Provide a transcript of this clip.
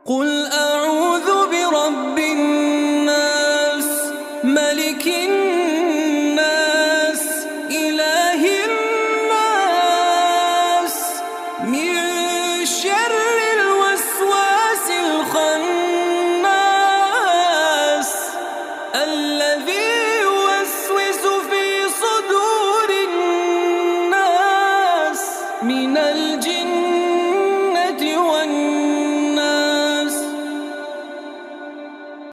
قل أعوذ برب الناس ملك الناس إله الناس من شر الوسواس الخناس الذي يوسوس في صدور الناس من